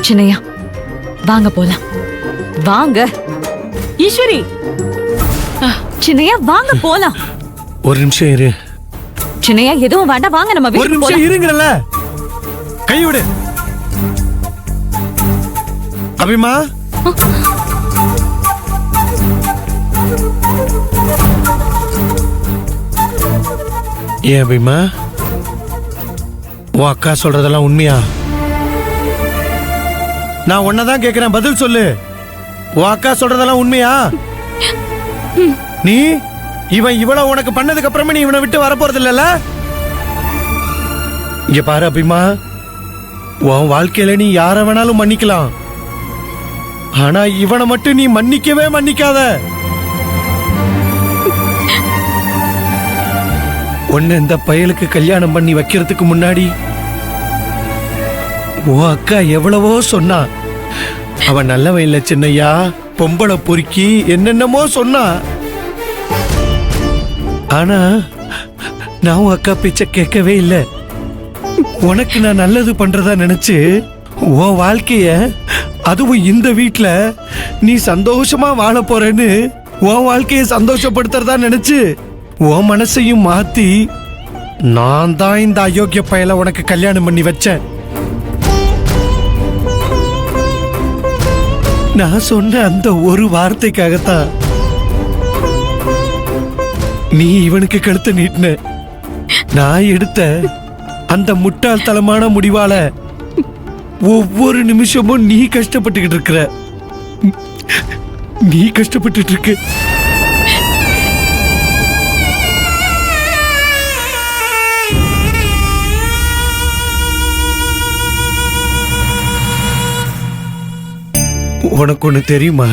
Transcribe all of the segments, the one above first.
சின்னையா வாங்க போலாம். வாங்க ஈஸ்வரி, சின்னையா வாங்க போலாம். ஒரு நிமிஷம் இரு. சின்னையா எதுவும் வேண்டாம், வாங்க நம்ம ஒரு வீட்டுக்கு நிமிஷம் போலாம். இருங்கறல. கை விடு. அபிமா, ஏன் அபிமா, உன் அக்கா சொல்றதெல்லாம் உண்மையா? நான் உன்னதான் கேக்குறேன், பதில் சொல்லு. உன் அக்கா சொல்றதெல்லாம் உண்மையா? நீ இவன் இவ்வளவு உனக்கு பண்ணதுக்கு அப்புறமே நீ இவனை விட்டு வரப்போறது இல்லல்ல? இங்க பாரு அபிமா, உன் வாழ்க்கையில நீ யார வேணாலும் மன்னிக்கலாம், ஆனா இவனை மட்டும் நீ மன்னிக்கவே மன்னிக்காத. உன்னை இந்த பயலுக்கு கல்யாணம் பண்ணி வைக்கிறதுக்கு முன்னாடி உன் அக்கா எவ்வளவோ சொன்னா. அவன் நல்லவன் இல்ல சின்னையா, பொம்பளை பொறுக்கி என்னென்னமோ சொன்னா. ஆனா நான் உன் அக்கா பேச்ச கேட்கவே இல்லை. உனக்கு நான் நல்லது பண்றதா நினைச்சு உன் வாழ்க்கைய, அதுவும் இந்த வீட்டுல நீ சந்தோஷமா வாழ போறேன்னு உன் வாழ்க்கைய சந்தோஷப்படுத்துறதா நினைச்சு உன் மனசையும் மாத்தி நான் தான் இந்த அயோக்கிய பயல உனக்கு கல்யாணம் பண்ணி வச்சேன். நான் சொன்ன அந்த ஒரு வார்த்தைக்காகத்தான் நீ இவனுக்கு கழுத்து நீட்டின. நான் எடுத்த அந்த முட்டாள்தனமான முடிவால ஒவ்வொரு நிமிஷமும் நீ கஷ்டப்பட்டுக்கிட்டு இருக்கிற. நீ கஷ்டப்பட்டு இருக்க. உனக்கு ஒண்ணு தெரியுமா?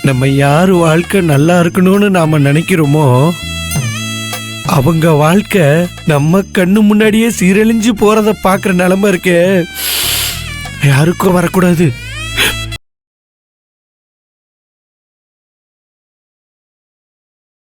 நம்ம யாரு வாழ்க்கை நல்லா இருக்கணும்னு நாம நினைக்கிறோமோ அவங்க வாழ்க்கை நம்ம கண்ணு முன்னாடியே சீரழிஞ்சு போறத பாக்குற நிலைமை இருக்கே, யாருக்கும் வரக்கூடாது.